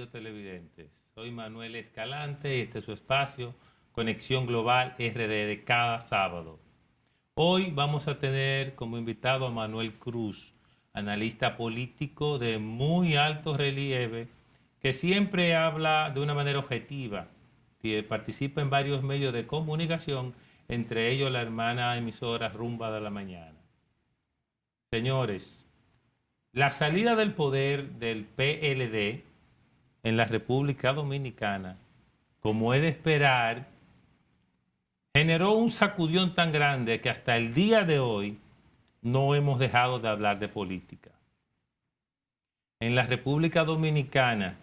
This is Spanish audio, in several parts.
amigos televidentes. Soy Manuel Escalante y este es su espacio, Conexión Global RD de cada sábado. Hoy vamos a tener como invitado a Manuel Cruz, analista político de muy alto relieve, que siempre habla de una manera objetiva, que participa en varios medios de comunicación, entre ellos la hermana emisora Rumba de la Mañana. Señores, la salida del poder del PLD en la República Dominicana, como es de esperar, generó un sacudión tan grande que hasta el día de hoy no hemos dejado de hablar de política. En la República Dominicana,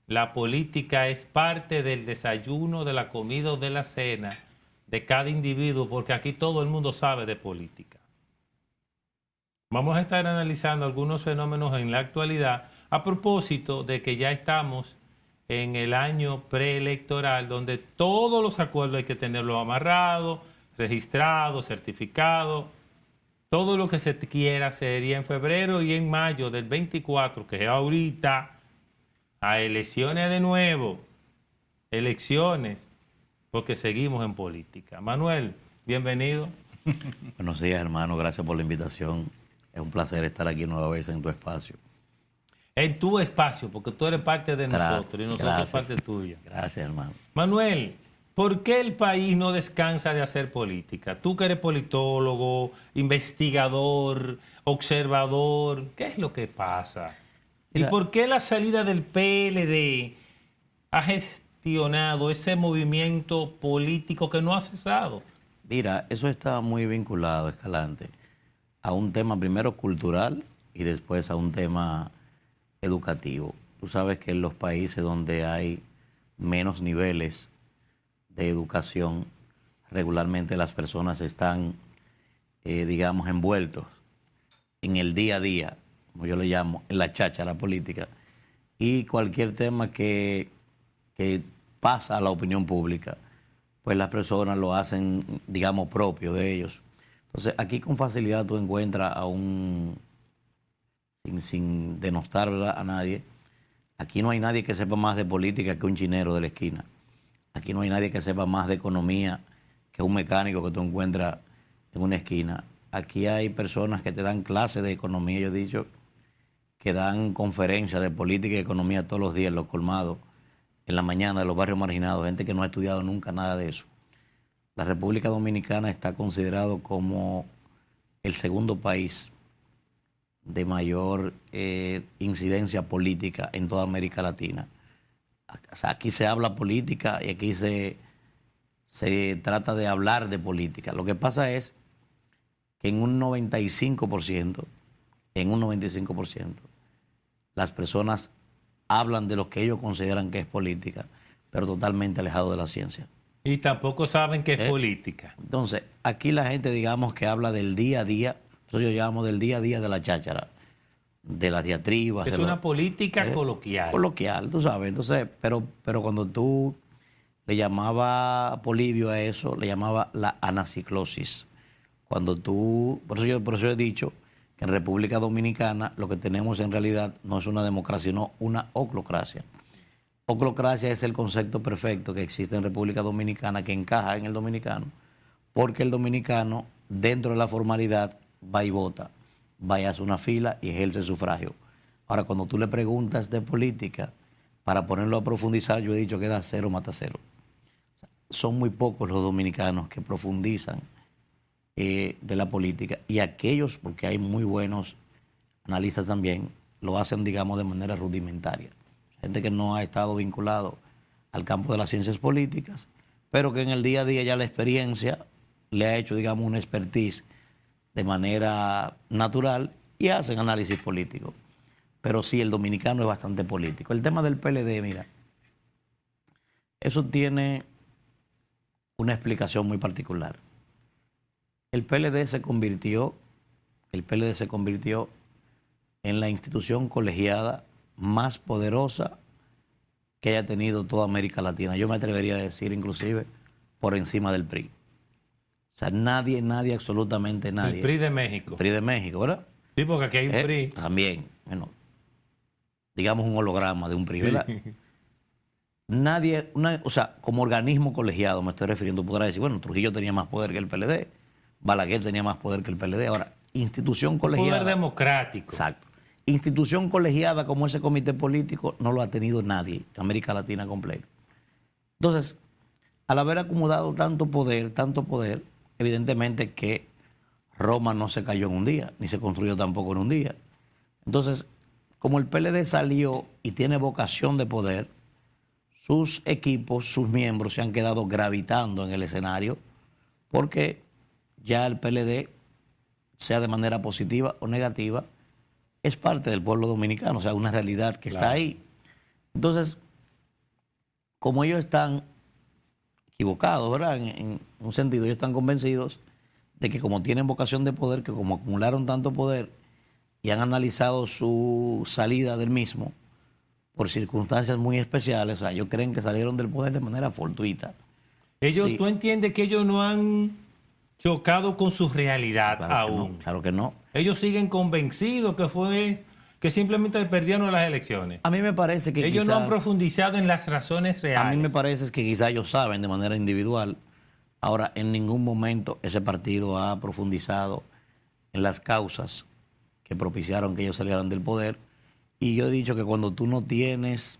la política es parte del desayuno, de la comida o de la cena de cada individuo, porque aquí todo el mundo sabe de política. Vamos a estar analizando algunos fenómenos en la actualidad a propósito de que ya estamos en el año preelectoral, donde todos los acuerdos hay que tenerlos amarrados, registrados, certificados. Todo lo que se quiera sería en febrero y en mayo del 24, que es ahorita, a elecciones de nuevo. Elecciones, porque seguimos en política. Manuel, bienvenido. Buenos días, hermano. Gracias por la invitación. Es un placer estar aquí nueva vez en tu espacio. En tu espacio, porque tú eres parte de nosotros y nosotros parte tuya. Gracias, hermano. Manuel, ¿por qué el país no descansa de hacer política? Tú que eres politólogo, investigador, observador, ¿qué es lo que pasa? Mira, ¿y por qué la salida del PLD ha gestionado ese movimiento político que no ha cesado? Mira, eso está muy vinculado, Escalante, a un tema primero cultural y después a un tema educativo. Tú sabes que en los países donde hay menos niveles de educación, regularmente las personas están, digamos, envueltos en el día a día, como yo le llamo, en la cháchara política, y cualquier tema que pasa a la opinión pública, pues las personas lo hacen, digamos, propio de ellos. Entonces, aquí con facilidad tú encuentras a un, sin denostar, ¿verdad?, a nadie, aquí no hay nadie que sepa más de política que un chinero de la esquina. Aquí no hay nadie que sepa más de economía que un mecánico que tú encuentras en una esquina. Aquí hay personas que te dan clases de economía, yo he dicho, que dan conferencias de política y economía todos los días en los colmados, en la mañana de los barrios marginados, gente que no ha estudiado nunca nada de eso. La República Dominicana está considerado como el segundo país de mayor incidencia política en toda América Latina. O sea, aquí se habla política y aquí se trata de hablar de política. Lo que pasa es que en un 95%, las personas hablan de lo que ellos consideran que es política, pero totalmente alejado de la ciencia. Y tampoco saben qué es política. Entonces, aquí la gente, digamos, que habla del día a día, nosotros llamamos del día a día de la cháchara, de las diatribas. Es una política coloquial. Coloquial, tú sabes. Entonces, pero cuando tú le llamaba Polibio a eso, le llamaba la anaciclosis. Cuando tú, por eso yo he dicho que en República Dominicana lo que tenemos en realidad no es una democracia, sino una oclocracia. Oclocracia es el concepto perfecto que existe en República Dominicana, que encaja en el dominicano, porque el dominicano, dentro de la formalidad, va y vota, va y hace una fila y ejerce sufragio. Ahora, cuando tú le preguntas de política, para ponerlo a profundizar, yo he dicho que da cero mata cero. O sea, son muy pocos los dominicanos que profundizan de la política, y aquellos, porque hay muy buenos analistas también, lo hacen, digamos, de manera rudimentaria. Gente que no ha estado vinculado al campo de las ciencias políticas, pero que en el día a día ya la experiencia le ha hecho, digamos, una expertise de manera natural y hacen análisis político. Pero sí, el dominicano es bastante político. El tema del PLD, mira, eso tiene una explicación muy particular. El PLD se convirtió en la institución colegiada más poderosa que haya tenido toda América Latina. Yo me atrevería a decir, inclusive, por encima del PRI. O sea, nadie, absolutamente nadie. El PRI de México. El PRI de México, ¿verdad? Sí, porque aquí hay un PRI. También. Bueno, digamos, un holograma de un PRI, ¿verdad? Nadie, o sea, como organismo colegiado me estoy refiriendo, podrá decir, bueno, Trujillo tenía más poder que el PLD, Balaguer tenía más poder que el PLD. Ahora, institución colegiada. Poder democrático. Exacto. Institución colegiada como ese comité político no lo ha tenido nadie, América Latina completa. Entonces, al haber acumulado tanto poder, evidentemente que Roma no se cayó en un día, ni se construyó tampoco en un día. Entonces, como el PLD salió y tiene vocación de poder, sus equipos, sus miembros se han quedado gravitando en el escenario porque ya el PLD, sea de manera positiva o negativa, es parte del pueblo dominicano, o sea, una realidad que está ahí. Entonces, como ellos están equivocados, ¿verdad? En un sentido, ellos están convencidos de que como tienen vocación de poder, que como acumularon tanto poder y han analizado su salida del mismo por circunstancias muy especiales, o sea, ellos creen que salieron del poder de manera fortuita. Ellos, Sí. ¿Tú entiendes que ellos no han chocado con su realidad aún? Claro que no. Ellos siguen convencidos que simplemente perdieron las elecciones. A mí me parece que Ellos no han quizás, profundizado en las razones reales. a mí me parece que quizás ellos saben de manera individual. Ahora, en ningún momento ese partido ha profundizado en las causas que propiciaron que ellos salieran del poder. Y yo he dicho que cuando tú no tienes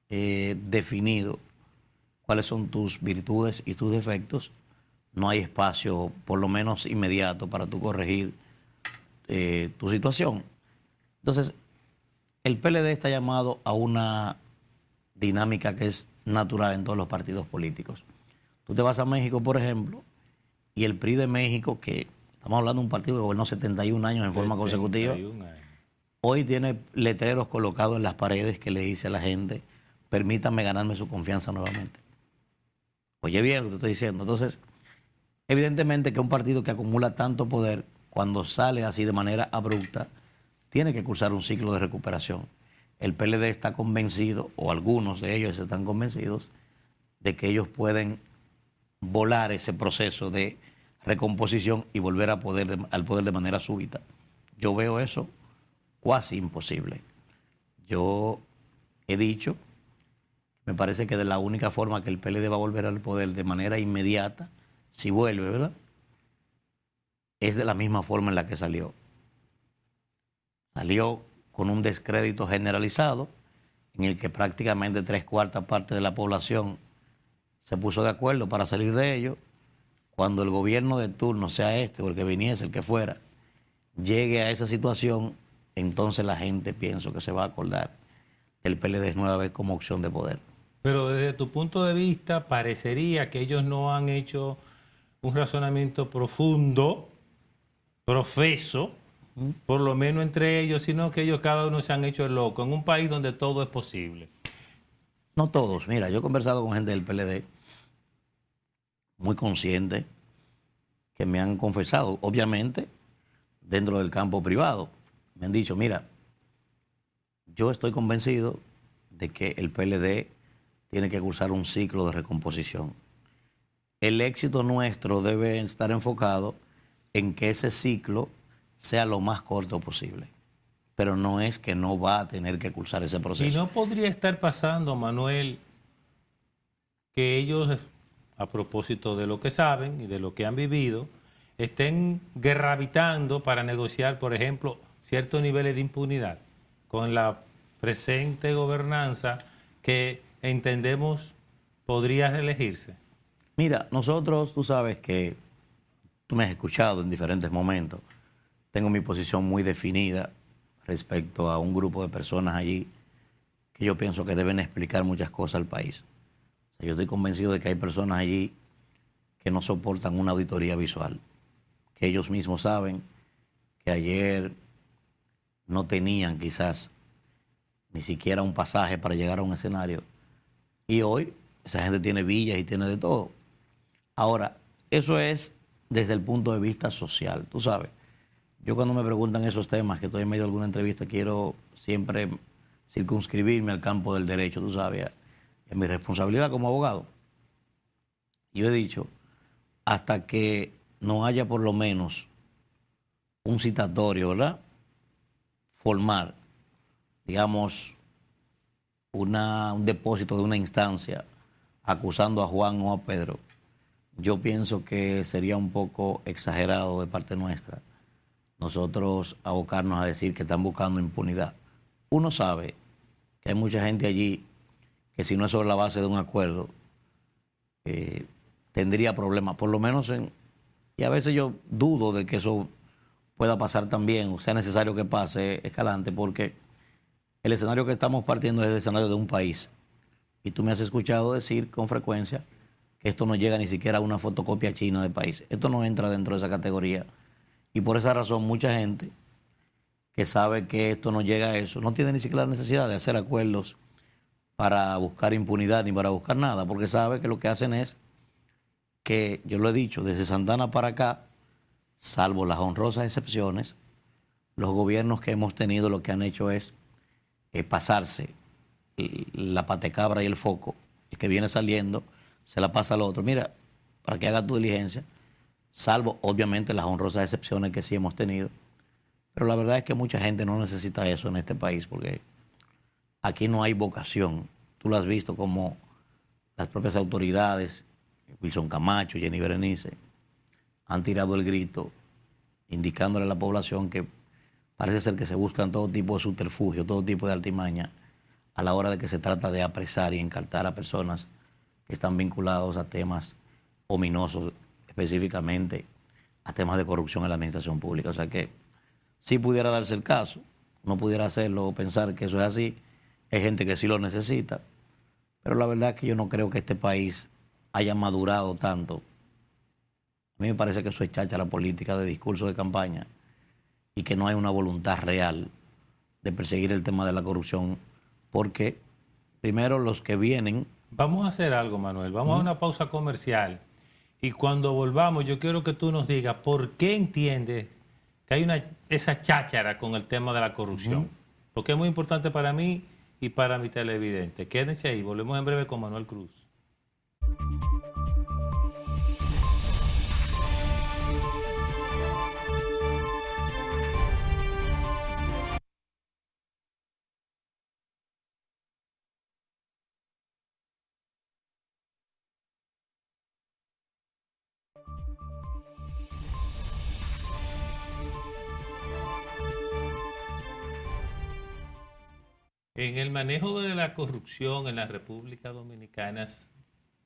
definido cuáles son tus virtudes y tus defectos, no hay espacio, por lo menos inmediato, para tú corregir tu situación. Entonces, el PLD está llamado a una dinámica que es natural en todos los partidos políticos. Tú te vas a México, por ejemplo, y el PRI de México, que estamos hablando de un partido que gobernó 71 años en forma consecutiva, hoy tiene letreros colocados en las paredes que le dice a la gente, permítanme ganarme su confianza nuevamente. Oye bien lo que te estoy diciendo. Entonces, evidentemente que un partido que acumula tanto poder, cuando sale así de manera abrupta, tiene que cursar un ciclo de recuperación. El PLD está convencido, o algunos de ellos están convencidos, de que ellos pueden volar ese proceso de recomposición y volver al poder de manera súbita. Yo veo eso casi imposible. Yo he dicho, me parece que de la única forma que el PLD va a volver al poder de manera inmediata, si vuelve, ¿verdad?, es de la misma forma en la que salió. Salió con un descrédito generalizado, en el que prácticamente 3/4 partes de la población se puso de acuerdo para salir de ello. Cuando el gobierno de turno, sea este o el que viniese, el que fuera, llegue a esa situación, entonces la gente, pienso que se va a acordar del PLD nueva vez como opción de poder. Pero desde tu punto de vista, parecería que ellos no han hecho un razonamiento profundo, profeso, por lo menos entre ellos, sino que ellos cada uno se han hecho el loco en un país donde todo es posible. No todos. Mira, yo he conversado con gente del PLD muy consciente que me han confesado, obviamente, dentro del campo privado. Me han dicho, mira, yo estoy convencido de que el PLD tiene que cursar un ciclo de recomposición. El éxito nuestro debe estar enfocado en que ese ciclo sea lo más corto posible. Pero no es que no va a tener que cursar ese proceso. Y no podría estar pasando, Manuel, que ellos, a propósito de lo que saben y de lo que han vivido, estén gravitando para negociar, por ejemplo, ciertos niveles de impunidad con la presente gobernanza que entendemos podría reelegirse. Mira, nosotros, tú sabes que tú me has escuchado en diferentes momentos. Tengo mi posición muy definida respecto a un grupo de personas allí que yo pienso que deben explicar muchas cosas al país. O sea, yo estoy convencido de que hay personas allí que no soportan una auditoría visual, que ellos mismos saben que ayer no tenían quizás ni siquiera un pasaje para llegar a un escenario y hoy esa gente tiene villas y tiene de todo. Ahora, eso es desde el punto de vista social, tú sabes. Yo cuando me preguntan esos temas, que estoy en medio de alguna entrevista, quiero siempre circunscribirme al campo del derecho, tú sabes, en mi responsabilidad como abogado. Yo he dicho, hasta que no haya por lo menos un citatorio, ¿verdad?, formal, digamos, un depósito de una instancia acusando a Juan o a Pedro, yo pienso que sería un poco exagerado de parte nuestra nosotros abocarnos a decir que están buscando impunidad. Uno sabe que hay mucha gente allí que si no es sobre la base de un acuerdo, tendría problemas, por lo menos y a veces yo dudo de que eso pueda pasar también, o sea necesario que pase, Escalante, porque el escenario que estamos partiendo es el escenario de un país. Y tú me has escuchado decir con frecuencia que esto no llega ni siquiera a una fotocopia china de país. Esto no entra dentro de esa categoría. Y por esa razón mucha gente que sabe que esto no llega a eso, no tiene ni siquiera la necesidad de hacer acuerdos para buscar impunidad ni para buscar nada, porque sabe que lo que hacen es que, yo lo he dicho, desde Santana para acá, salvo las honrosas excepciones, los gobiernos que hemos tenido lo que han hecho es pasarse la patecabra y el foco, el que viene saliendo, se la pasa al otro. Mira, para que haga tu diligencia, salvo obviamente las honrosas excepciones que sí hemos tenido. Pero la verdad es que mucha gente no necesita eso en este país, porque aquí no hay vocación. Tú lo has visto como las propias autoridades, Wilson Camacho, Jenny Berenice, han tirado el grito indicándole a la población que parece ser que se buscan todo tipo de subterfugio, todo tipo de artimaña a la hora de que se trata de apresar y encartar a personas que están vinculados a temas ominosos, específicamente a temas de corrupción en la administración pública. O sea que si pudiera darse el caso, no pudiera hacerlo o pensar que eso es así, hay gente que sí lo necesita, pero la verdad es que yo no creo que este país haya madurado tanto. A mí me parece que eso es cháchara política de discurso de campaña y que no hay una voluntad real de perseguir el tema de la corrupción, porque primero los que vienen... Vamos a hacer algo, Manuel. Vamos a una pausa comercial. Y cuando volvamos, yo quiero que tú nos digas por qué entiendes que hay esa cháchara con el tema de la corrupción. Porque es muy importante para mí y para mi televidente. Quédense ahí. Volvemos en breve con Manuel Cruz. En el manejo de la corrupción en la República Dominicana es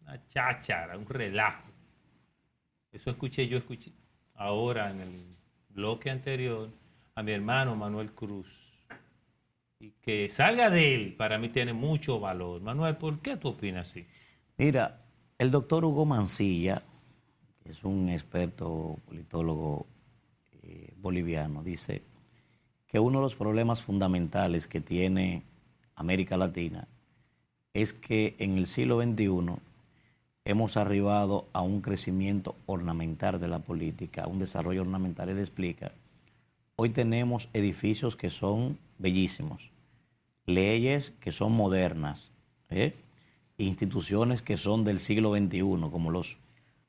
una cháchara, un relajo. Eso yo escuché ahora en el bloque anterior a mi hermano Manuel Cruz. Y que salga de él, para mí tiene mucho valor. Manuel, ¿por qué tú opinas así? Mira, el doctor Hugo Mancilla, que es un experto politólogo boliviano, dice que uno de los problemas fundamentales que tiene América Latina es que en el siglo XXI hemos arribado a un crecimiento ornamental de la política, a un desarrollo ornamental. Él explica, hoy tenemos edificios que son bellísimos, leyes que son modernas, instituciones que son del siglo XXI, como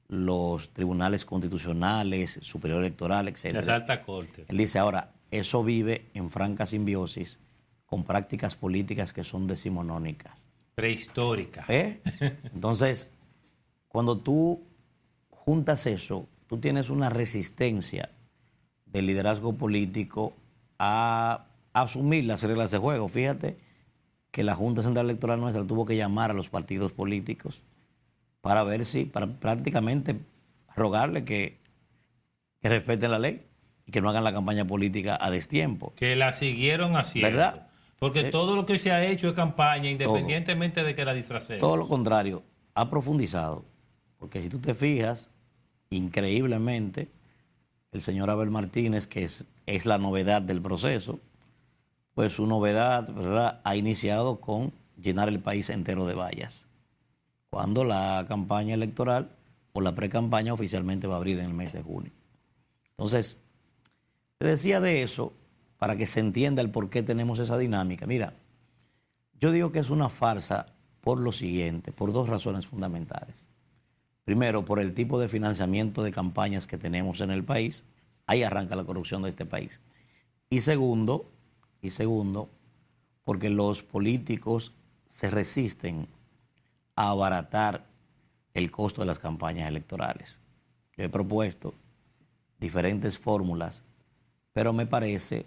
los tribunales constitucionales, superior electoral, etc. La alta corte. Él dice, ahora, eso vive en franca simbiosis con prácticas políticas que son decimonónicas. Prehistóricas. Entonces, cuando tú juntas eso, tú tienes una resistencia del liderazgo político a asumir las reglas de juego. Fíjate que la Junta Central Electoral nuestra tuvo que llamar a los partidos políticos para ver si, para prácticamente rogarle que respeten la ley y que no hagan la campaña política a destiempo. Que la siguieron haciendo. ¿Verdad? Porque todo lo que se ha hecho es campaña, independientemente de que la disfracemos. Todo lo contrario, ha profundizado. Porque si tú te fijas, increíblemente, el señor Abel Martínez, que es la novedad del proceso, pues su novedad, ¿verdad?, ha iniciado con llenar el país entero de vallas, cuando la campaña electoral o la pre-campaña oficialmente va a abrir en el mes de junio. Entonces, te decía de eso para que se entienda el por qué tenemos esa dinámica. Mira, yo digo que es una farsa por lo siguiente, por dos razones fundamentales. Primero, por el tipo de financiamiento de campañas que tenemos en el país. Ahí arranca la corrupción de este país. Y segundo, porque los políticos se resisten a abaratar el costo de las campañas electorales. Yo he propuesto diferentes fórmulas, pero me parece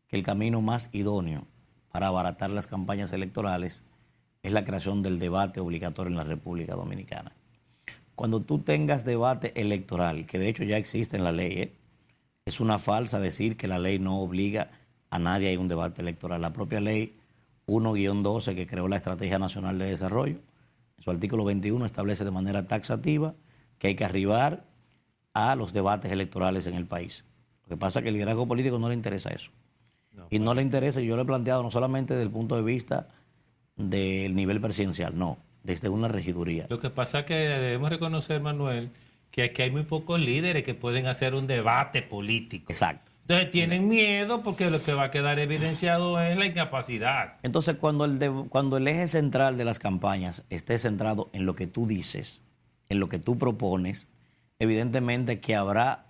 que el camino más idóneo para abaratar las campañas electorales es la creación del debate obligatorio en la República Dominicana. Cuando tú tengas debate electoral, que de hecho ya existe en la ley, es una falsa decir que la ley no obliga a nadie a ir a un debate electoral. La propia ley 1-12 que creó la Estrategia Nacional de Desarrollo, en su artículo 21 establece de manera taxativa que hay que arribar a los debates electorales en el país. Lo que pasa es que el liderazgo político no le interesa eso. No, y no le interesa, y yo lo he planteado no solamente desde el punto de vista del nivel presidencial, no, desde una regiduría. Lo que pasa es que debemos reconocer, Manuel, que aquí hay muy pocos líderes que pueden hacer un debate político. Exacto. Entonces tienen miedo porque lo que va a quedar evidenciado es la incapacidad. Entonces cuando el eje central de las campañas esté centrado en lo que tú dices, en lo que tú propones, evidentemente que habrá,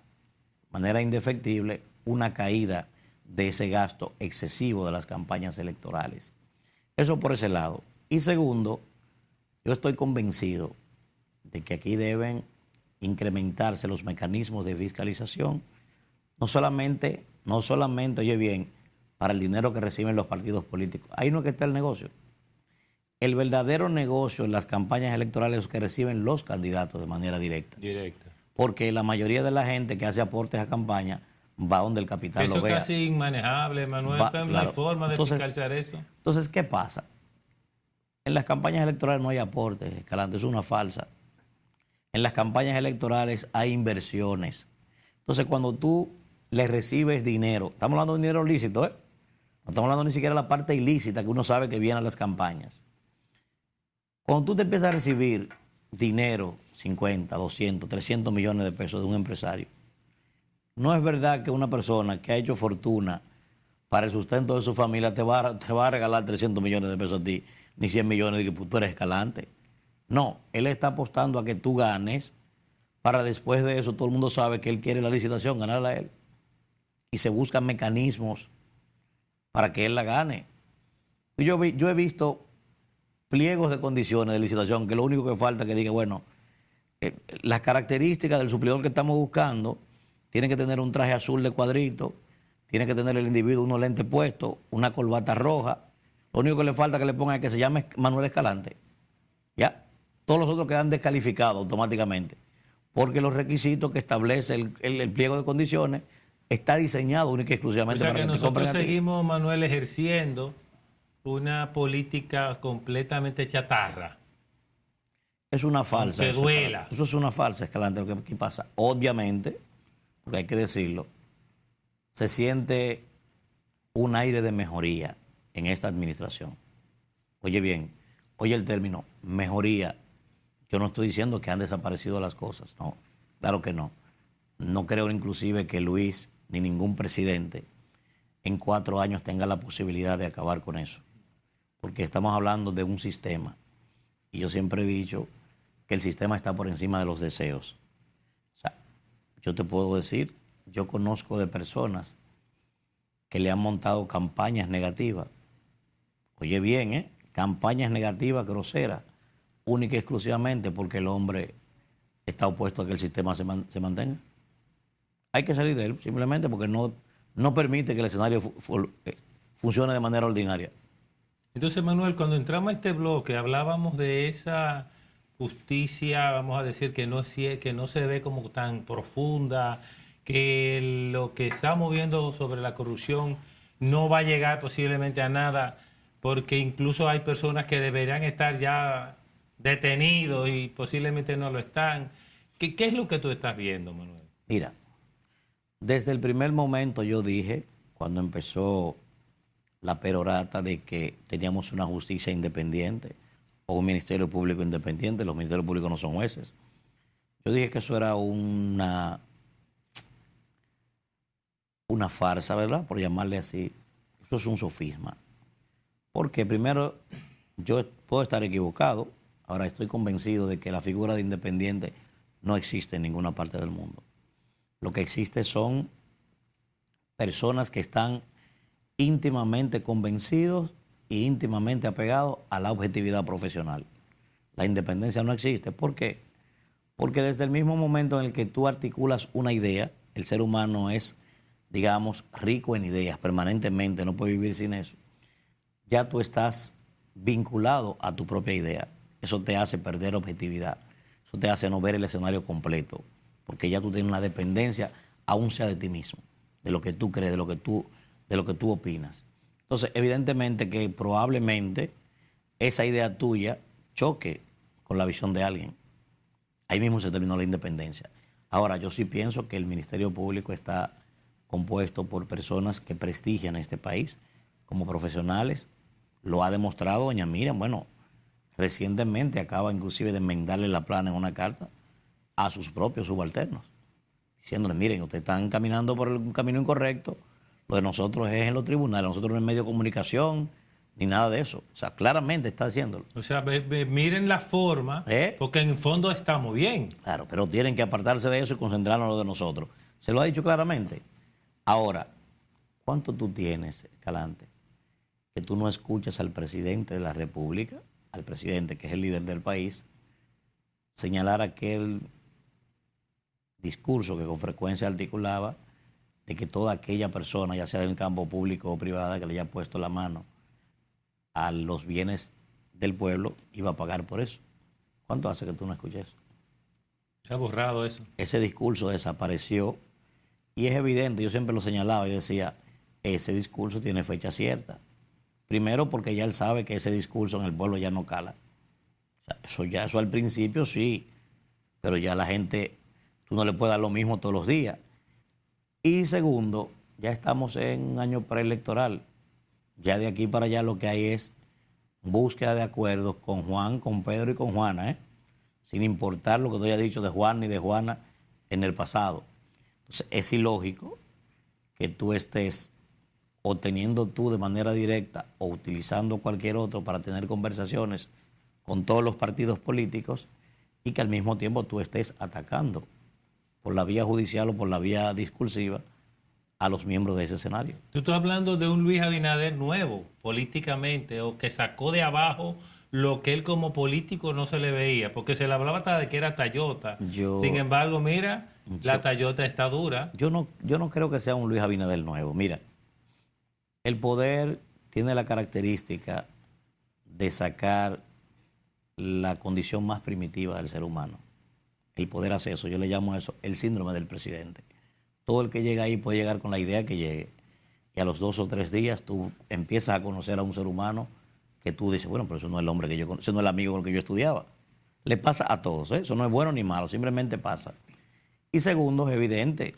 de manera indefectible, una caída de ese gasto excesivo de las campañas electorales. Eso por ese lado. Y segundo, yo estoy convencido de que aquí deben incrementarse los mecanismos de fiscalización, no solamente, oye bien, para el dinero que reciben los partidos políticos. Ahí no es que está el negocio. El verdadero negocio en las campañas electorales es que reciben los candidatos de manera directa. Directa. Porque la mayoría de la gente que hace aportes a campaña va donde el capital lo vea. Eso es casi inmanejable, Manuel. No hay forma de fiscalizar eso. Entonces, ¿qué pasa? En las campañas electorales no hay aportes, Escalante, eso es una falsa. En las campañas electorales hay inversiones. Entonces, cuando tú le recibes dinero, estamos hablando de dinero lícito, ¿eh? No estamos hablando ni siquiera de la parte ilícita que uno sabe que viene a las campañas. Cuando tú te empiezas a recibir dinero, 50, 200, 300 millones de pesos de un empresario, no es verdad que una persona que ha hecho fortuna para el sustento de su familia te va a regalar 300 millones de pesos a ti, ni 100 millones de que tú eres Escalante. No, él está apostando a que tú ganes para después de eso todo el mundo sabe que él quiere la licitación, ganarla a él. Y se buscan mecanismos para que él la gane. Yo he visto pliegos de condiciones de licitación que lo único que falta es que diga, bueno, las características del suplidor que estamos buscando tiene que tener un traje azul de cuadrito, tiene que tener el individuo unos lentes puestos, una corbata roja. Lo único que le falta que le pongan es que se llame Manuel Escalante. ¿Ya? Todos los otros quedan descalificados automáticamente, porque los requisitos que establece el pliego de condiciones está diseñado única y exclusivamente para que te compren a ti. Nosotros seguimos, Manuel, ejerciendo una política completamente chatarra. Es una falsa. Que duela. Eso es una falsa, Escalante, lo que aquí pasa. Obviamente, porque hay que decirlo, se siente un aire de mejoría en esta administración. Oye bien, oye el término, mejoría. Yo no estoy diciendo que han desaparecido las cosas, no, claro que no. No creo inclusive que Luis ni ningún presidente en 4 años tenga la posibilidad de acabar con eso, porque estamos hablando de un sistema y yo siempre he dicho que el sistema está por encima de los deseos. O sea, yo te puedo decir, yo conozco de personas que le han montado campañas negativas. Oye bien, campañas negativas, groseras, única y exclusivamente porque el hombre está opuesto a que el sistema se mantenga. Hay que salir de él simplemente porque no permite que el escenario funcione de manera ordinaria. Entonces, Manuel, cuando entramos a este bloque hablábamos de esa justicia, vamos a decir, que no se ve como tan profunda, que lo que estamos viendo sobre la corrupción no va a llegar posiblemente a nada, porque incluso hay personas que deberían estar ya detenidos y posiblemente no lo están. ¿Qué es lo que tú estás viendo, Manuel? Mira, desde el primer momento yo dije, cuando empezó la perorata de que teníamos una justicia independiente o un ministerio público independiente, los ministerios públicos no son jueces. Yo dije que eso era una farsa, ¿verdad? Por llamarle así. Eso es un sofisma. Porque primero, yo puedo estar equivocado, ahora estoy convencido de que la figura de independiente no existe en ninguna parte del mundo. Lo que existe son personas que están íntimamente convencidos y íntimamente apegado a la objetividad profesional. La independencia no existe. ¿Por qué? Porque desde el mismo momento en el que tú articulas una idea, el ser humano es, digamos, rico en ideas permanentemente, no puede vivir sin eso. Ya tú estás vinculado a tu propia idea. Eso te hace perder objetividad. Eso te hace no ver el escenario completo. Porque ya tú tienes una dependencia, aún sea de ti mismo, de lo que tú crees, de lo que tú opinas. Entonces, evidentemente que probablemente esa idea tuya choque con la visión de alguien. Ahí mismo se terminó la independencia. Ahora, yo sí pienso que el Ministerio Público está compuesto por personas que prestigian este país como profesionales. Lo ha demostrado doña Miriam. Bueno, recientemente acaba inclusive de enmendarle la plana en una carta a sus propios subalternos, diciéndoles, miren, ustedes están caminando por un camino incorrecto, lo de nosotros es en los tribunales, nosotros no es medio de comunicación, ni nada de eso. O sea, claramente está haciéndolo. O sea, miren la forma, porque en el fondo estamos bien. Claro, pero tienen que apartarse de eso y concentrarnos en lo de nosotros. Se lo ha dicho claramente. Ahora, ¿cuánto tú tienes, Escalante, que tú no escuchas al presidente de la República, al presidente que es el líder del país, señalar aquel discurso que con frecuencia articulaba de que toda aquella persona, ya sea en el campo público o privada, que le haya puesto la mano a los bienes del pueblo, iba a pagar por eso? ¿Cuánto hace que tú no escuches eso? Se ha borrado eso. Ese discurso desapareció y es evidente, yo siempre lo señalaba y decía, ese discurso tiene fecha cierta. Primero porque ya él sabe que ese discurso en el pueblo ya no cala. O sea, eso al principio sí, pero ya la gente, tú no le puedes dar lo mismo todos los días. Y segundo, ya estamos en un año preelectoral. Ya de aquí para allá lo que hay es búsqueda de acuerdos con Juan, con Pedro y con Juana, sin importar lo que tú hayas dicho de Juan ni de Juana en el pasado. Entonces es ilógico que tú estés o teniendo tú de manera directa o utilizando cualquier otro para tener conversaciones con todos los partidos políticos y que al mismo tiempo tú estés atacando por la vía judicial o por la vía discursiva a los miembros de ese escenario. Tú estás hablando de un Luis Abinader nuevo, políticamente, o que sacó de abajo lo que él como político no se le veía, porque se le hablaba hasta de que era Tayota. Sin embargo, mira, la Tayota está dura. Yo no creo que sea un Luis Abinader nuevo. Mira, el poder tiene la característica de sacar la condición más primitiva del ser humano. El poder hace eso, yo le llamo a eso el síndrome del presidente. Todo el que llega ahí puede llegar con la idea que llegue. Y a los 2 o 3 días tú empiezas a conocer a un ser humano que tú dices, bueno, pero eso no es el hombre que yo, eso no es el amigo con el que yo estudiaba. Le pasa a todos, eso no es bueno ni malo, simplemente pasa. Y segundo, es evidente,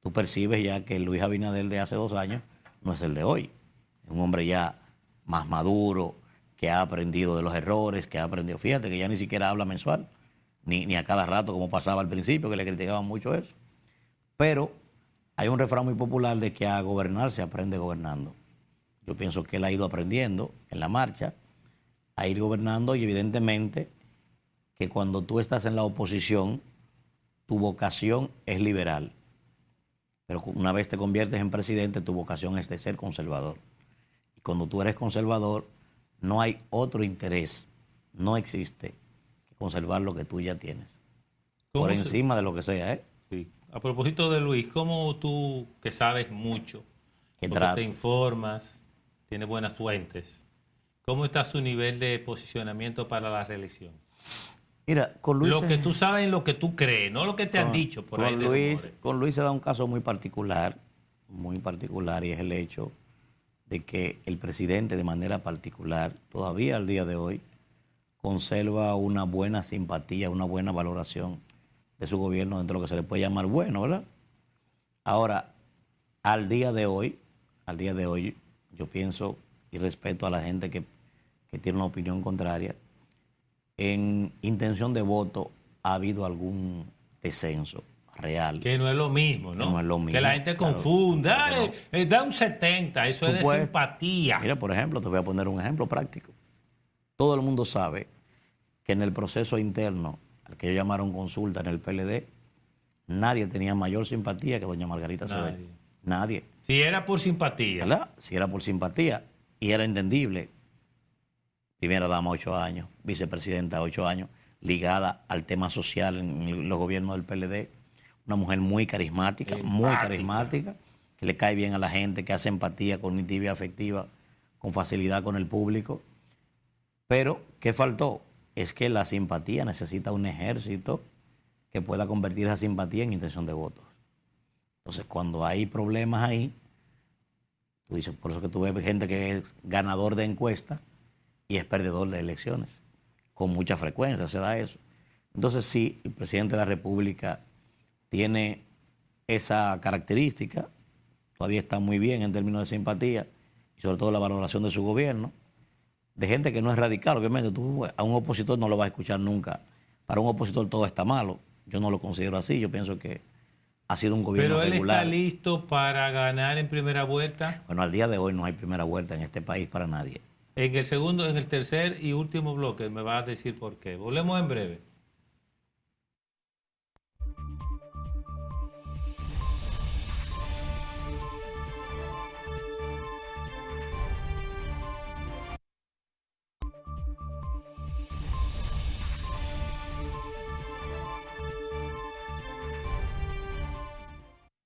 tú percibes ya que el Luis Abinader de hace 2 años no es el de hoy. Es un hombre ya más maduro, que ha aprendido de los errores, que ha aprendido, fíjate que ya ni siquiera habla mensual, ni a cada rato como pasaba al principio, que le criticaban mucho eso. Pero hay un refrán muy popular de que a gobernar se aprende gobernando. Yo pienso que él ha ido aprendiendo en la marcha a ir gobernando y evidentemente que cuando tú estás en la oposición, tu vocación es liberal. Pero una vez te conviertes en presidente, tu vocación es de ser conservador. Y cuando tú eres conservador, no hay otro interés, no existe que conservar lo que tú ya tienes. Por encima de lo que sea, ¿eh? Sí. A propósito de Luis, ¿cómo tú, que sabes mucho, que te informas, tienes buenas fuentes, cómo está su nivel de posicionamiento para la reelección? Mira, con Luis... Lo que tú sabes y lo que tú crees, no lo que te han dicho por ahí. Con Luis se da un caso muy particular, y es el hecho de que el presidente de manera particular, todavía al día de hoy, conserva una buena simpatía, una buena valoración de su gobierno dentro de lo que se le puede llamar bueno, ¿verdad? Ahora, al día de hoy, yo pienso y respeto a la gente que tiene una opinión contraria. En intención de voto ha habido algún descenso real. Que no es lo mismo, ¿no? Que no es lo mismo. Que la gente confunda. Da un 70, eso es de simpatía. Mira, por ejemplo, te voy a poner un ejemplo práctico. Todo el mundo sabe que en el proceso interno, al que ellos llamaron consulta en el PLD, nadie tenía mayor simpatía que doña Margarita Cedeño. Nadie. Si era por simpatía. ¿Verdad? Si era por simpatía. y era entendible. Primera dama 8 años, vicepresidenta 8 años, ligada al tema social en los gobiernos del PLD. Una mujer muy carismática, que le cae bien a la gente, que hace empatía cognitiva y afectiva con facilidad con el público. Pero, ¿qué faltó? Es que la simpatía necesita un ejército que pueda convertir esa simpatía en intención de votos. Entonces, cuando hay problemas ahí, tú dices, por eso que tú ves gente que es ganador de encuestas y es perdedor de elecciones. Con mucha frecuencia se da eso. Entonces, sí, el presidente de la República tiene esa característica, todavía está muy bien en términos de simpatía y sobre todo la valoración de su gobierno, de gente que no es radical. Obviamente, tú a un opositor no lo vas a escuchar nunca. Para un opositor todo está malo. Yo no lo considero así. Yo pienso que ha sido un gobierno regular. ¿Pero él está listo para ganar en primera vuelta? Bueno, al día de hoy no hay primera vuelta en este país para nadie. En el segundo, en el tercer y último bloque me va a decir por qué. Volvemos en breve.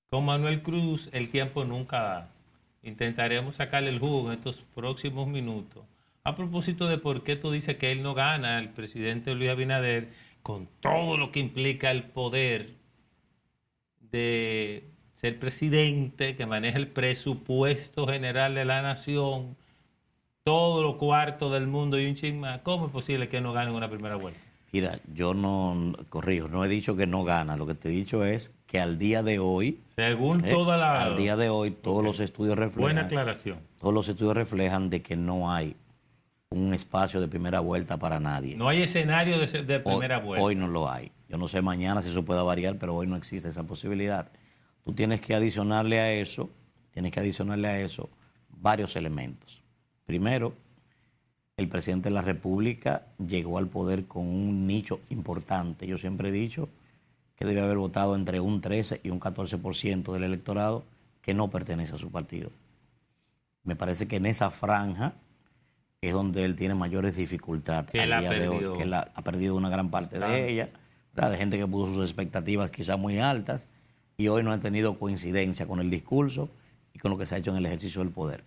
Con Manuel Cruz, el tiempo nunca da. Intentaremos sacarle el jugo en estos próximos minutos. A propósito de por qué tú dices que él no gana, el presidente Luis Abinader, con todo lo que implica el poder de ser presidente, que maneja el presupuesto general de la nación, todo lo cuarto del mundo y un chin más, ¿cómo es posible que no gane en una primera vuelta? Mira, yo no, corrijo, no he dicho que no gana. Lo que te he dicho es que al día de hoy, según toda la... al día de hoy, todos los estudios reflejan... Buena aclaración. Todos los estudios reflejan de que no hay un espacio de primera vuelta para nadie. No hay escenario de primera vuelta. Hoy no lo hay. Yo no sé mañana si eso pueda variar, pero hoy no existe esa posibilidad. Tú tienes que adicionarle a eso varios elementos. Primero, el presidente de la República llegó al poder con un nicho importante. Yo siempre he dicho que debe haber votado entre un 13 y un 14% del electorado que no pertenece a su partido. Me parece que en esa franja es donde él tiene mayores dificultades al día de hoy, que él ha perdido una gran parte de ella, ¿verdad? De gente que puso sus expectativas quizás muy altas y hoy no ha tenido coincidencia con el discurso y con lo que se ha hecho en el ejercicio del poder.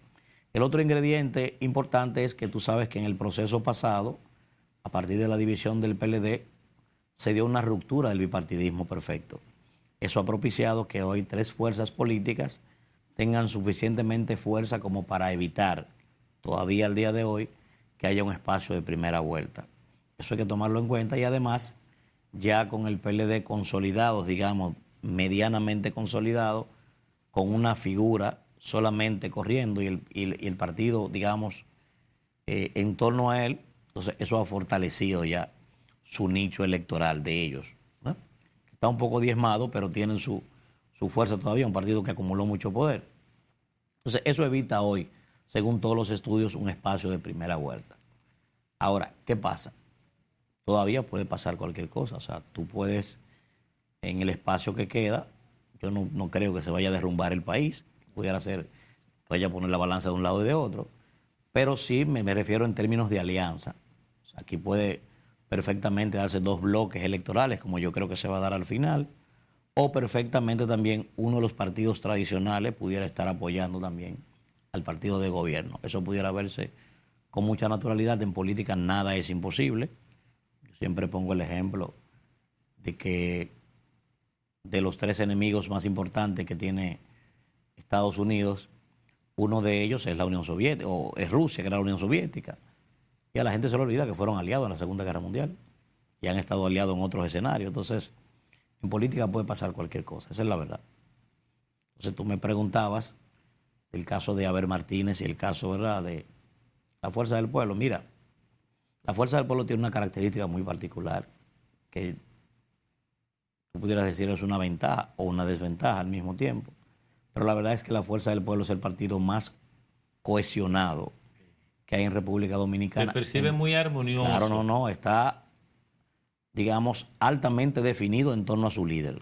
El otro ingrediente importante es que tú sabes que en el proceso pasado, a partir de la división del PLD, se dio una ruptura del bipartidismo perfecto. Eso ha propiciado que hoy 3 fuerzas políticas tengan suficientemente fuerza como para evitar, todavía al día de hoy, que haya un espacio de primera vuelta. Eso hay que tomarlo en cuenta y además, ya con el PLD consolidado, digamos, medianamente consolidado, con una figura solamente corriendo y el partido, digamos, en torno a él, entonces eso ha fortalecido ya su nicho electoral de ellos, ¿no? Está un poco diezmado, pero tienen su fuerza todavía, un partido que acumuló mucho poder. Entonces eso evita hoy, según todos los estudios, un espacio de primera vuelta. Ahora, ¿qué pasa? Todavía puede pasar cualquier cosa, o sea, tú puedes, en el espacio que queda, yo no creo que se vaya a derrumbar el país, pudiera ser que vaya a poner la balanza de un lado y de otro, pero sí me refiero en términos de alianza. O sea, aquí puede perfectamente darse 2 bloques electorales, como yo creo que se va a dar al final, o perfectamente también uno de los partidos tradicionales pudiera estar apoyando también al partido de gobierno. Eso pudiera verse con mucha naturalidad. En política nada es imposible. Yo siempre pongo el ejemplo de que de los 3 enemigos más importantes que tiene Estados Unidos, uno de ellos es la Unión Soviética, o es Rusia, que era la Unión Soviética. Y a la gente se le olvida que fueron aliados en la Segunda Guerra Mundial y han estado aliados en otros escenarios. Entonces, en política puede pasar cualquier cosa, esa es la verdad. Entonces, tú me preguntabas del caso de Abel Martínez y el caso, ¿verdad?, de la Fuerza del Pueblo. Mira, la Fuerza del Pueblo tiene una característica muy particular que tú pudieras decir es una ventaja o una desventaja al mismo tiempo. Pero la verdad es que la Fuerza del Pueblo es el partido más cohesionado que hay en República Dominicana. Se percibe muy armonioso. Claro, no, está, digamos, altamente definido en torno a su líder.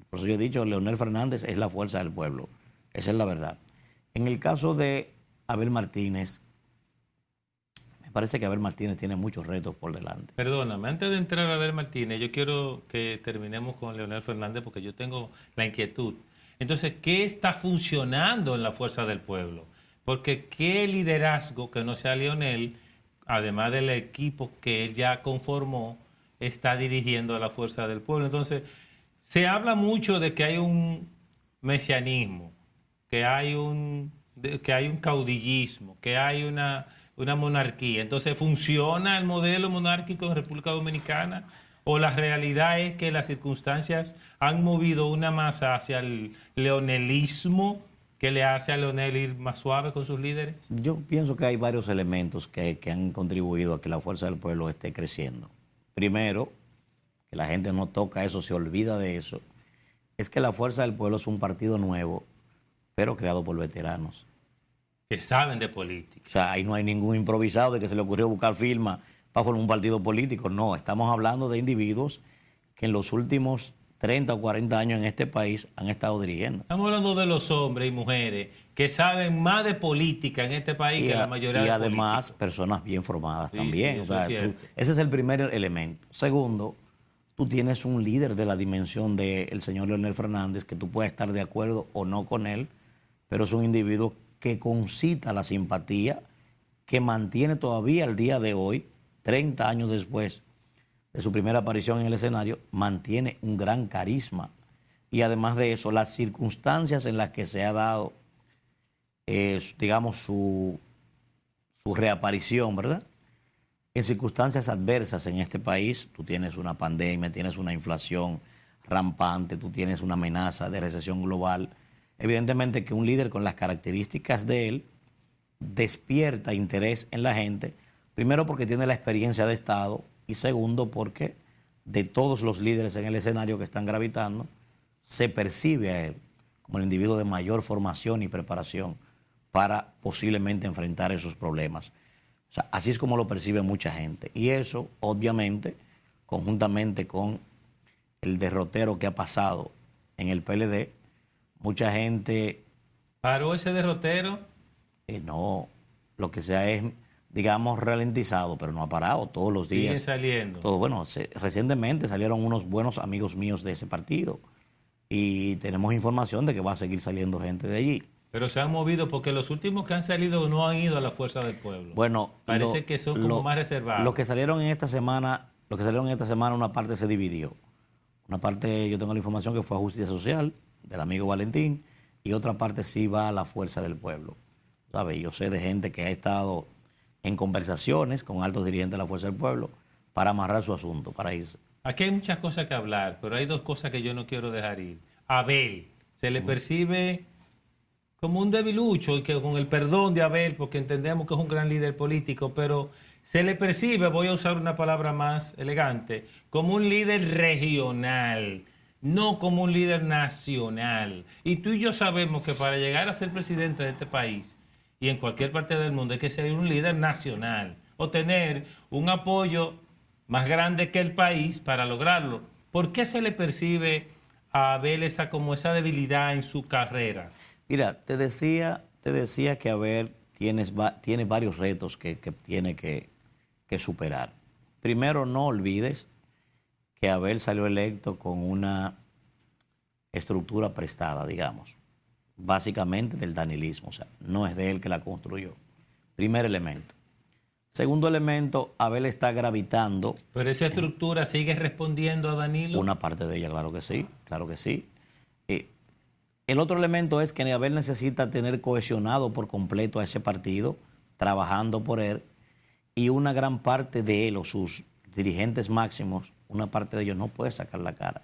Por eso yo he dicho, Leonel Fernández es la Fuerza del Pueblo. Esa es la verdad. En el caso de Abel Martínez, parece que Abel Martínez tiene muchos retos por delante. Perdóname, antes de entrar a ver Martínez, yo quiero que terminemos con Leonel Fernández porque yo tengo la inquietud. Entonces, ¿qué está funcionando en la Fuerza del Pueblo? Porque qué liderazgo que no sea Leonel, además del equipo que él ya conformó, está dirigiendo a la Fuerza del Pueblo. Entonces, se habla mucho de que hay un mesianismo, que hay un caudillismo, que hay una monarquía. Entonces, ¿funciona el modelo monárquico en República Dominicana? ¿O la realidad es que las circunstancias han movido una masa hacia el leonelismo que le hace a Leonel ir más suave con sus líderes? Yo pienso que hay varios elementos que han contribuido a que la Fuerza del Pueblo esté creciendo. Primero, que la gente no toca eso, se olvida de eso, es que la Fuerza del Pueblo es un partido nuevo, pero creado por veteranos. Que saben de política. O sea, ahí no hay ningún improvisado de que se le ocurrió buscar firma para formar un partido político. No, estamos hablando de individuos que en los últimos 30 o 40 años en este país han estado dirigiendo. Estamos hablando de los hombres y mujeres que saben más de política en este país que la mayoría de políticos. Y además políticos. Personas bien formadas Sí, también. sí, O eso sea, es cierto. ese es el primer elemento. Segundo, tú tienes un líder de la dimensión del señor Leonel Fernández, que tú puedes estar de acuerdo o no con él, pero es un individuo que concita la simpatía, que mantiene todavía al día de hoy, 30 años después de su primera aparición en el escenario, mantiene un gran carisma. Y además de eso, las circunstancias en las que se ha dado, digamos, su reaparición, ¿verdad? En circunstancias adversas en este país, tú tienes una pandemia, tienes una inflación rampante, tú tienes una amenaza de recesión global. Evidentemente que un líder con las características de él despierta interés en la gente, primero porque tiene la experiencia de Estado y segundo porque de todos los líderes en el escenario que están gravitando, se percibe a él como el individuo de mayor formación y preparación para posiblemente enfrentar esos problemas. O sea, así es como lo percibe mucha gente. Y eso, obviamente, conjuntamente con el derrotero que ha pasado en el PLD, mucha gente... ¿Paró ese derrotero? No, lo que sea es, digamos, ralentizado, pero no ha parado todos los días. Sigue saliendo. Todo, bueno, recientemente salieron unos buenos amigos míos de ese partido y tenemos información de que va a seguir saliendo gente de allí. Pero se han movido porque los últimos que han salido no han ido a la Fuerza del Pueblo. Bueno, parece que son como más reservados. Los que salieron en esta semana, una parte se dividió. Una parte, yo tengo la información que fue a Justicia Social, del amigo Valentín, y otra parte sí va a la Fuerza del Pueblo. ¿Sabes? Yo sé de gente que ha estado en conversaciones con altos dirigentes de la Fuerza del Pueblo para amarrar su asunto, para irse. Aquí hay muchas cosas que hablar, pero hay dos cosas que yo no quiero dejar ir. Abel, se le percibe como un debilucho, y que con el perdón de Abel, porque entendemos que es un gran líder político, pero se le percibe, voy a usar una palabra más elegante, como un líder regional, no como un líder nacional. Y tú y yo sabemos que para llegar a ser presidente de este país y en cualquier parte del mundo hay que ser un líder nacional o tener un apoyo más grande que el país para lograrlo. ¿Por qué se le percibe a Abel como esa debilidad en su carrera? Mira, te decía que Abel tiene varios retos que tiene que superar. Primero, no olvides que Abel salió electo con una estructura prestada, digamos, básicamente del danilismo, o sea, no es de él que la construyó. Primer elemento. Segundo elemento, Abel está gravitando. ¿Pero esa estructura sigue respondiendo a Danilo? Una parte de ella, claro que sí, claro que sí. El otro elemento es que Abel necesita tener cohesionado por completo a ese partido, trabajando por él, y una gran parte de él o sus dirigentes máximos, una parte de ellos no puede sacar la cara.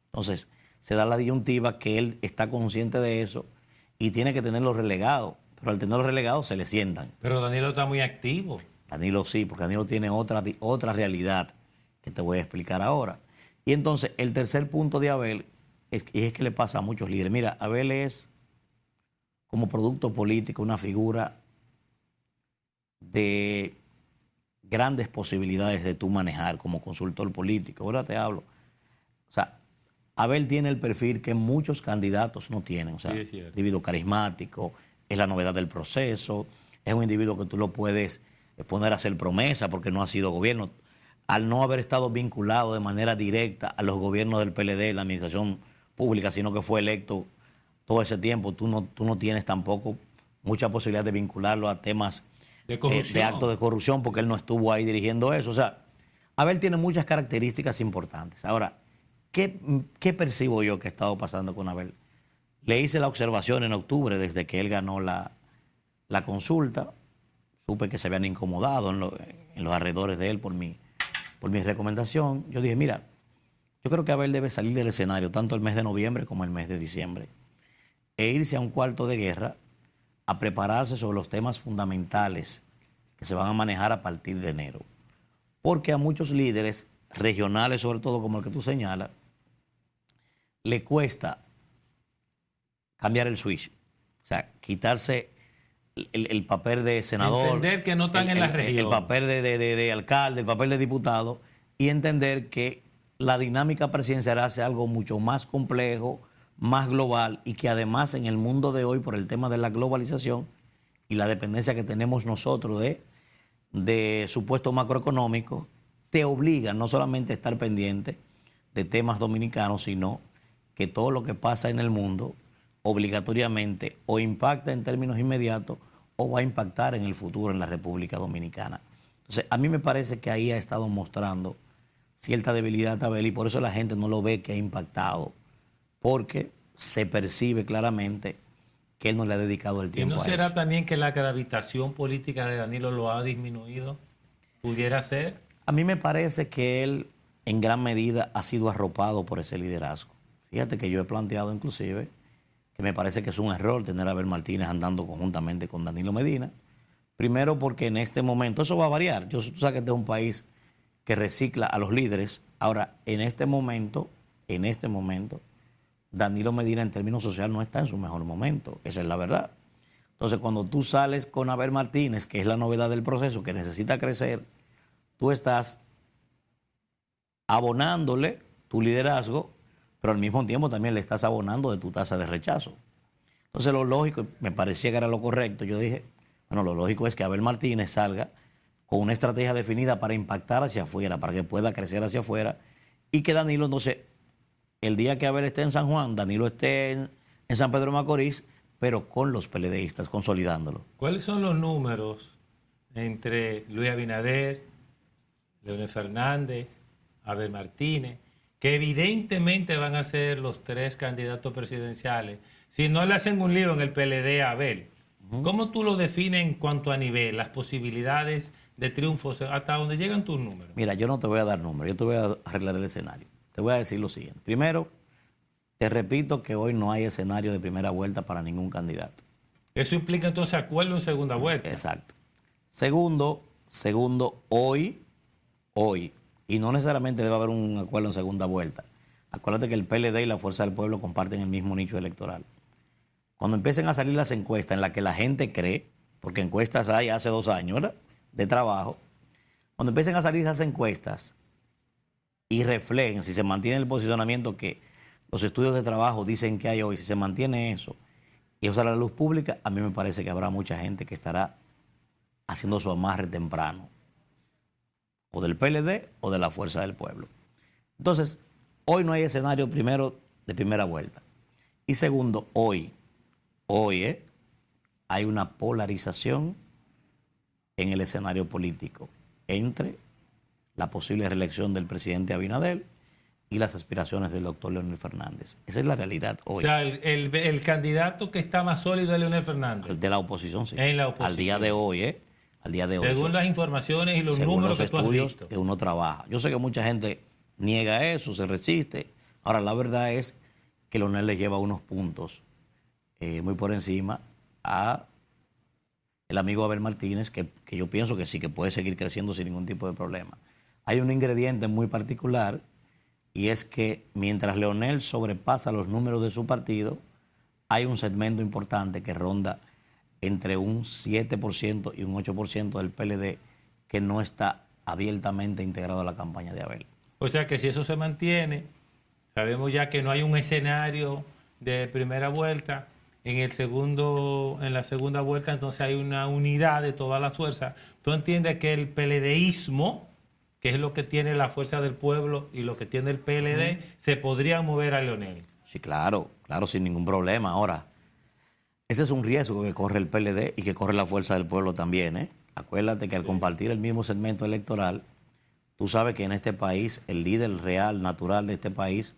Entonces, se da la disyuntiva que él está consciente de eso y tiene que tenerlo relegado, pero al tenerlo relegado se le sientan. Pero Danilo está muy activo. Danilo sí, porque Danilo tiene otra realidad que te voy a explicar ahora. Y entonces, el tercer punto de Abel es que le pasa a muchos líderes. Mira, Abel es, como producto político, una figura de grandes posibilidades de tú manejar como consultor político. Ahora te hablo. O sea, Abel tiene el perfil que muchos candidatos no tienen. O sea, sí, individuo carismático, es la novedad del proceso, es un individuo que tú lo puedes poner a hacer promesa porque no ha sido gobierno. Al no haber estado vinculado de manera directa a los gobiernos del PLD, la administración pública, sino que fue electo todo ese tiempo, tú no tienes tampoco mucha posibilidad de vincularlo a temas de actos de corrupción porque él no estuvo ahí dirigiendo eso. O sea, Abel tiene muchas características importantes. Ahora, ¿qué percibo yo que ha estado pasando con Abel? Le hice la observación en octubre desde que él ganó la consulta. Supe que se habían incomodado en los alrededores de él por mi recomendación. Yo dije, mira, yo creo que Abel debe salir del escenario tanto el mes de noviembre como el mes de diciembre e irse a un cuarto de guerra a prepararse sobre los temas fundamentales que se van a manejar a partir de enero. Porque a muchos líderes regionales, sobre todo como el que tú señalas, le cuesta cambiar el switch. O sea, quitarse el papel de senador. Entender que no están en la región. El papel de alcalde, el papel de diputado, y entender que la dinámica presidencial hace algo mucho más complejo, más global, y que además en el mundo de hoy, por el tema de la globalización y la dependencia que tenemos nosotros de supuestos macroeconómicos, te obliga no solamente a estar pendiente de temas dominicanos, sino que todo lo que pasa en el mundo obligatoriamente o impacta en términos inmediatos o va a impactar en el futuro en la República Dominicana. Entonces, a mí me parece que ahí ha estado mostrando cierta debilidad Abel y por eso la gente no lo ve que ha impactado, porque se percibe claramente que él no le ha dedicado el tiempo a eso. ¿Y no será también que la gravitación política de Danilo lo ha disminuido? ¿Pudiera ser? A mí me parece que él en gran medida ha sido arropado por ese liderazgo. Fíjate que yo he planteado inclusive que me parece que es un error tener a Abel Martínez andando conjuntamente con Danilo Medina. Primero porque en este momento, eso va a variar. Tú sabes que este es un país que recicla a los líderes. Ahora, en este momento, Danilo Medina en términos sociales no está en su mejor momento. Esa es la verdad. Entonces, cuando tú sales con Abel Martínez, que es la novedad del proceso, que necesita crecer, tú estás abonándole tu liderazgo, pero al mismo tiempo también le estás abonando de tu tasa de rechazo. Entonces lo lógico, me parecía que era lo correcto, yo dije, bueno, lo lógico es que Abel Martínez salga con una estrategia definida para impactar hacia afuera, para que pueda crecer hacia afuera, y que Danilo, entonces, el día que Abel esté en San Juan, Danilo esté en San Pedro de Macorís, pero con los PLDistas, consolidándolo. ¿Cuáles son los números entre Luis Abinader, Leonel Fernández, Abel Martínez, que evidentemente van a ser los tres candidatos presidenciales, si no le hacen un lío en el PLD a Abel? ¿Cómo tú lo defines en cuanto a nivel, las posibilidades de triunfo, hasta donde llegan tus números? Mira, yo no te voy a dar números, yo te voy a arreglar el escenario. Te voy a decir lo siguiente. Primero, te repito que hoy no hay escenario de primera vuelta para ningún candidato. Eso implica entonces acuerdo en segunda vuelta. Exacto. Segundo, hoy, y no necesariamente debe haber un acuerdo en segunda vuelta. Acuérdate que el PLD y la Fuerza del Pueblo comparten el mismo nicho electoral. Cuando empiecen a salir las encuestas en las que la gente cree, porque encuestas hay hace 2 años, ¿verdad?, de trabajo, cuando empiecen a salir esas encuestas y reflejen si se mantiene el posicionamiento que los estudios de trabajo dicen que hay hoy, si se mantiene eso y eso sale a la luz pública, a mí me parece que habrá mucha gente que estará haciendo su amarre temprano, o del PLD o de la Fuerza del Pueblo. Entonces, hoy no hay escenario, primero, de primera vuelta. Y segundo, hoy hay una polarización en el escenario político entre la posible reelección del presidente Abinader y las aspiraciones del doctor Leonel Fernández. Esa es la realidad hoy. O sea, el candidato que está más sólido es Leonel Fernández. De la oposición, sí. En la oposición. Al día de hoy, Al día de hoy. Según las informaciones y los números que tú has visto. Que uno trabaja. Yo sé que mucha gente niega eso, se resiste. Ahora, la verdad es que Leonel le lleva unos puntos muy por encima a el amigo Abel Martínez, que yo pienso que sí, que puede seguir creciendo sin ningún tipo de problema. Hay un ingrediente muy particular, y es que mientras Leonel sobrepasa los números de su partido, hay un segmento importante que ronda entre un 7% y un 8% del PLD que no está abiertamente integrado a la campaña de Abel. O sea que si eso se mantiene, sabemos ya que no hay un escenario de primera vuelta, en la segunda vuelta entonces hay una unidad de todas las fuerzas. ¿Tú entiendes que el PLDismo, que es lo que tiene la fuerza del pueblo y lo que tiene el PLD, se podría mover a Leonel? Sí, claro, claro, sin ningún problema. Ahora, ese es un riesgo que corre el PLD y que corre la fuerza del pueblo también, ¿eh? Acuérdate que al compartir el mismo segmento electoral, tú sabes que en este país el líder real, natural de este país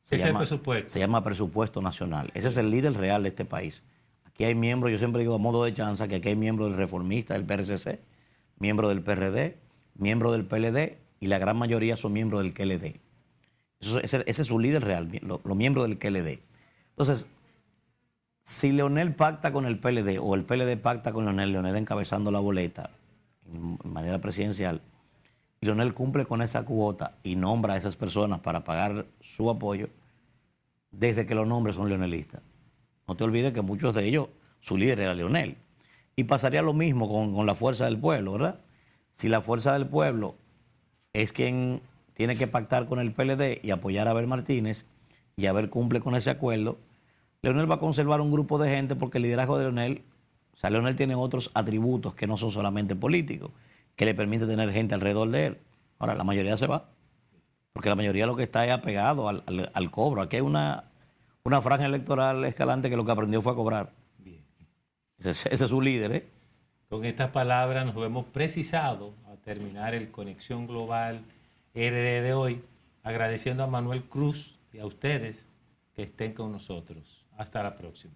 se Es el presupuesto. se llama presupuesto nacional. Ese es el líder real de este país. Aquí hay miembros, yo siempre digo a modo de chanza, que aquí hay miembros del Reformista, del PRCC, miembros del PRD, miembros del PLD y la gran mayoría son miembros del QLD. Ese es su líder real, los miembros del QLD. Entonces, si Leonel pacta con el PLD o el PLD pacta con Leonel encabezando la boleta en manera presidencial, y Leonel cumple con esa cuota y nombra a esas personas para pagar su apoyo, desde que los nombres son leonelistas. No te olvides que muchos de ellos, su líder era Leonel. Y pasaría lo mismo con la fuerza del pueblo, ¿verdad? Si la fuerza del pueblo es quien tiene que pactar con el PLD y apoyar a Abel Martínez, y Abel cumple con ese acuerdo, Leonel va a conservar un grupo de gente porque el liderazgo de Leonel, o sea, Leonel tiene otros atributos que no son solamente políticos, que le permite tener gente alrededor de él. Ahora, la mayoría se va, porque la mayoría lo que está es apegado al cobro. Aquí hay una franja electoral, Escalante, que lo que aprendió fue a cobrar. Bien. Ese es su líder, ¿eh? Con estas palabras nos vemos precisado a terminar el Conexión Global RD de hoy, agradeciendo a Manuel Cruz y a ustedes que estén con nosotros. Hasta la próxima.